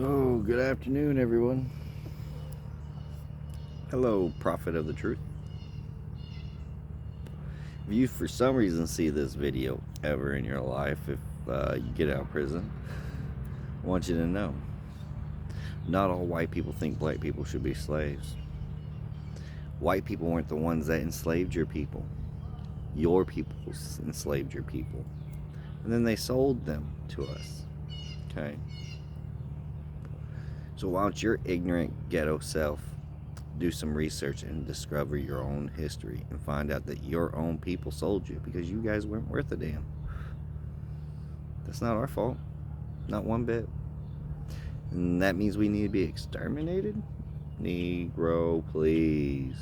Oh, good afternoon, everyone. Hello, Prophet of the Truth. If you, for some reason, see this video ever in your life, if you get out of prison, I want you to know not all white people think black people should be slaves. White people weren't the ones that enslaved your people. Your people enslaved your people. And then they sold them to us. Okay? So why don't your ignorant ghetto self do some research and discover your own history and find out that your own people sold you because you guys weren't worth a damn. That's not our fault. Not one bit. And that means we need to be exterminated? Negro, please.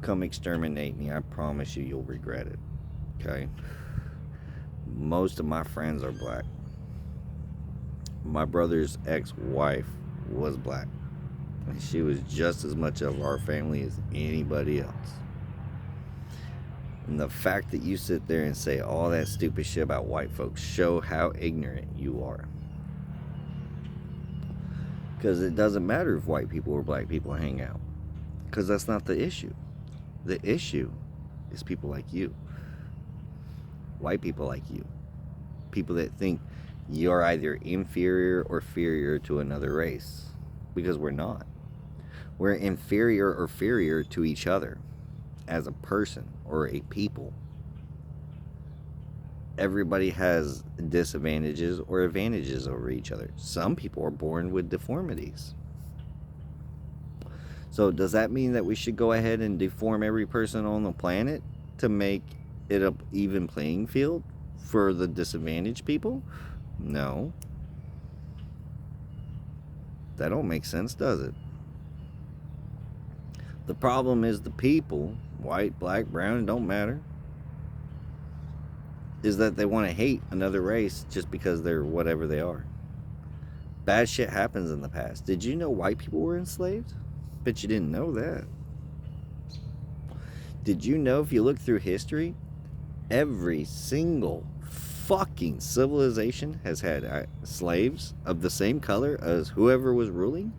Come exterminate me. I promise you, you'll regret it. Okay? Most of my friends are black. My brother's ex-wife was black. And she was just as much of our family as anybody else. And the fact that you sit there and say all that stupid shit about white folks show how ignorant you are. Because it doesn't matter if white people or black people hang out. Because that's not the issue. The issue is people like you. White people like you. People that think you're either inferior or inferior to another race. Because we're not. We're inferior or inferior to each other as a person or a people. Everybody has disadvantages or advantages over each other. Some people are born with deformities. So does that mean that we should go ahead and deform every person on the planet to make it an even playing field for the disadvantaged people? No. That don't make sense, does it? The problem is the people, white, black, brown, it don't matter, is that they want to hate another race just because they're whatever they are. Bad shit happens in the past. Did you know white people were enslaved? Bet you didn't know that. Did you know if you look through history, every single fucking civilization has had slaves of the same color as whoever was ruling?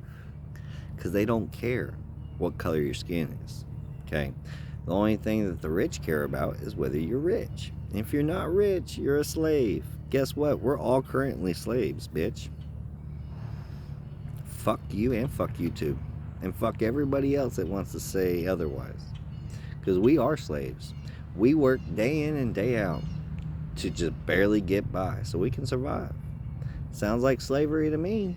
Because they don't care what color your skin is. Okay? The only thing that the rich care about is whether you're rich. If you're not rich, you're a slave. Guess what? We're all currently slaves, bitch. Fuck you and fuck you too. And fuck everybody else that wants to say otherwise. Because we are slaves. We work day in and day out to just barely get by so we can survive. Sounds like slavery to me.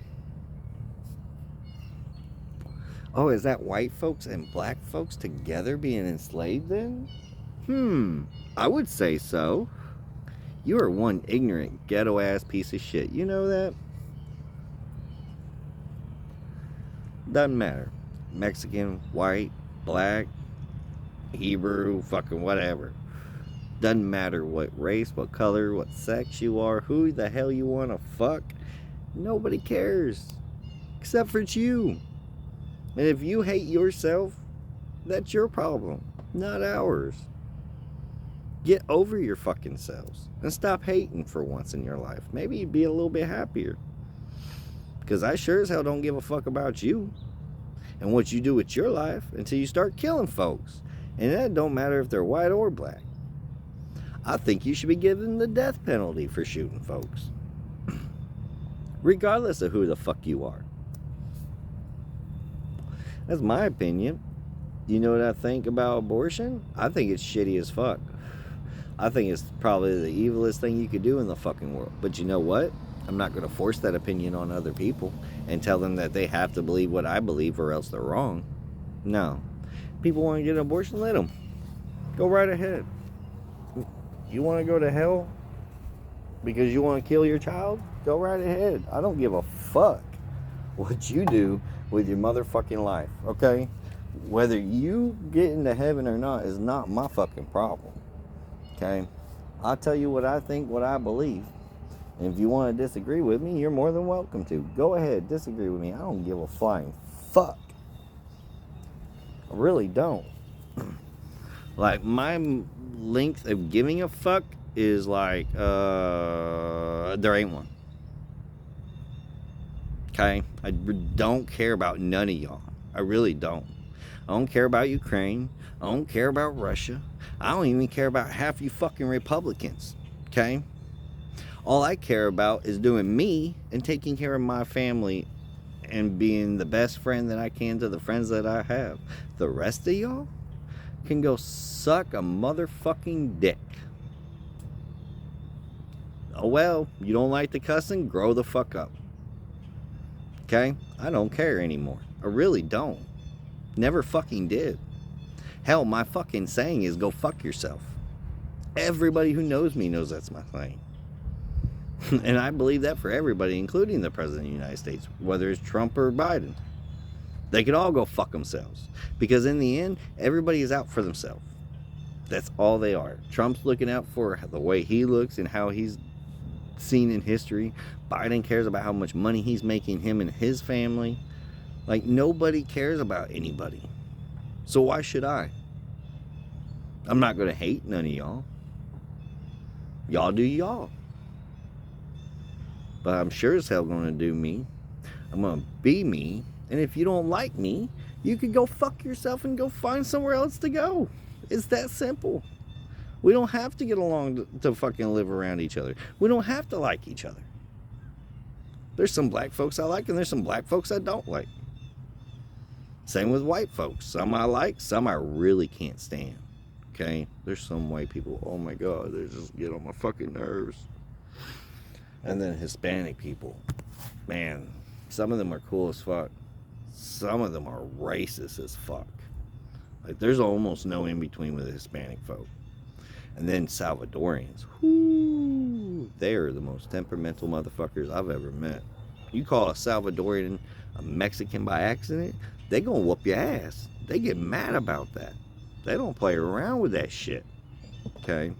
Oh, is that white folks and black folks together being enslaved then? I would say so. You are one ignorant, ghetto-ass piece of shit. You know that? Doesn't matter. Mexican, white, black, Hebrew, fucking whatever. Doesn't matter what race, what color, what sex you are, who the hell you want to fuck. Nobody cares. Except for it's you. And if you hate yourself, that's your problem, not ours. Get over your fucking selves and stop hating for once in your life. Maybe you'd be a little bit happier. Because I sure as hell don't give a fuck about you and what you do with your life until you start killing folks. And that don't matter if they're white or black. I think you should be given the death penalty for shooting folks. Regardless of who the fuck you are. That's my opinion. You know what I think about abortion? I think it's shitty as fuck. I think it's probably the evilest thing you could do in the fucking world. But you know what? I'm not going to force that opinion on other people and tell them that they have to believe what I believe or else they're wrong. No. People want to get an abortion? Let them. Go right ahead. You want to go to hell because you want to kill your child? Go right ahead. I don't give a fuck what you do with your motherfucking life, okay? Whether you get into heaven or not is not my fucking problem, okay? I'll tell you what I think, what I believe. And if you want to disagree with me, you're more than welcome to. Go ahead, disagree with me. I don't give a flying fuck. I really don't. Like, my length of giving a fuck is like, there ain't one. Okay? I don't care about none of y'all. I really don't. I don't care about Ukraine. I don't care about Russia. I don't even care about half you fucking Republicans. Okay? All I care about is doing me and taking care of my family and being the best friend that I can to the friends that I have. The rest of y'all can go suck a motherfucking dick. Oh well, you don't like the cussing? Grow the fuck up. Okay? I don't care anymore. I really don't. Never fucking did. Hell, my fucking saying is go fuck yourself. Everybody who knows me knows that's my saying. And I believe that for everybody, including the President of the United States, whether it's Trump or Biden. They could all go fuck themselves. Because in the end, everybody is out for themselves. That's all they are. Trump's looking out for the way he looks and how he's seen in history. Biden cares about how much money he's making, him and his family. Like, nobody cares about anybody. So why should I? I'm not going to hate none of y'all. Y'all do y'all. But I'm sure as hell going to do me. I'm going to be me. And if you don't like me, you could go fuck yourself and go find somewhere else to go. It's that simple. We don't have to get along to fucking live around each other. We don't have to like each other. There's some black folks I like and there's some black folks I don't like. Same with white folks. Some I like, some I really can't stand. Okay? There's some white people, oh my God, they just get on my fucking nerves. And then Hispanic people, man, some of them are cool as fuck. Some of them are racist as fuck. Like, there's almost no in between with the Hispanic folk. And then Salvadorians, whoo, they're the most temperamental motherfuckers I've ever met. You call a Salvadorian a Mexican by accident, they gonna whoop your ass. They get mad about that. They don't play around with that shit. Okay?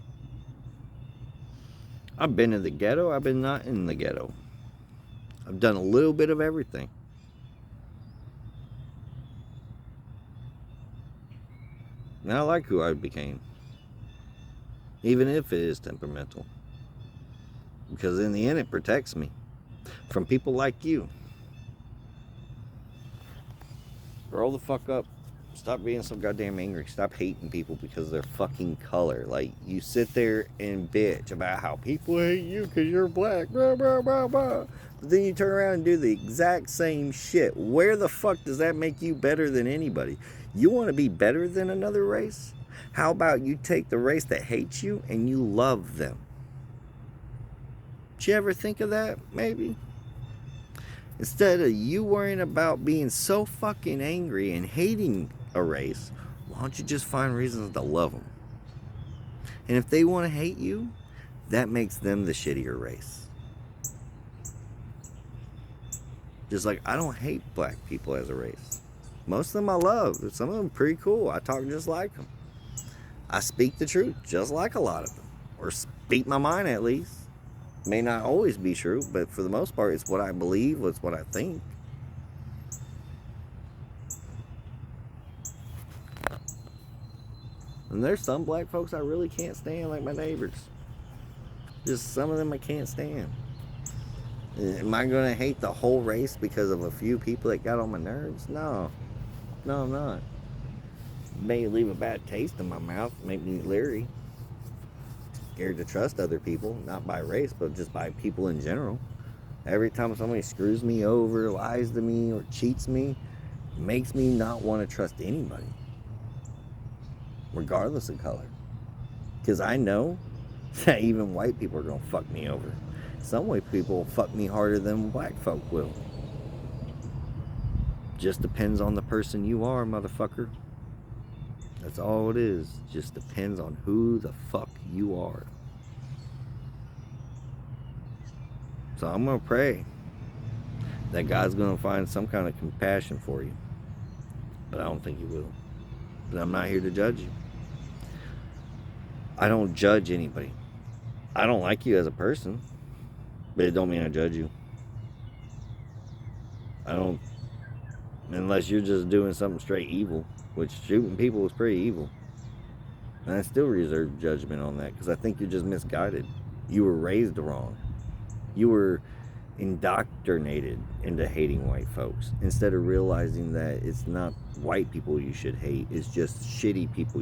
I've been in the ghetto, I've been not in the ghetto. I've done a little bit of everything. And I like who I became. Even if it is temperamental. Because in the end it protects me from people like you. Grow the fuck up. Stop being so goddamn angry. Stop hating people because of their fucking color. Like, you sit there and bitch about how people hate you because you're black. Blah, blah, blah, blah. But then you turn around and do the exact same shit. Where the fuck does that make you better than anybody? You want to be better than another race? How about you take the race that hates you and you love them? Did you ever think of that, maybe? Instead of you worrying about being so fucking angry and hating a race, why don't you just find reasons to love them? And if they want to hate you, that makes them the shittier race. Just like I don't hate black people as a race. Most of them I love. Some of them pretty cool. I talk just like them. I speak the truth just like a lot of them. Or speak my mind at least. May not always be true, but for the most part, it's what I believe, it's what I think. And there's some black folks I really can't stand, like my neighbors. Just some of them I can't stand. Am I going to hate the whole race because of a few people that got on my nerves? No. No, I'm not. It may leave a bad taste in my mouth, make me leery. Scared to trust other people, not by race, but just by people in general. Every time somebody screws me over, lies to me, or cheats me, it makes me not want to trust anybody, regardless of color. Because I know that even white people are going to fuck me over. Some white people will fuck me harder than black folk will. Just depends on the person you are, motherfucker. That's all it is. Just depends on who the fuck you are. So I'm going to pray that God's going to find some kind of compassion for you. But I don't think he will. But I'm not here to judge you. I don't judge anybody. I don't like you as a person. But it don't mean I judge you. I don't. Unless you're just doing something straight evil. Which shooting people is pretty evil. And I still reserve judgment on that. Because I think you're just misguided. You were raised wrong. You were indoctrinated into hating white folks instead of realizing that it's not white people you should hate, it's just shitty people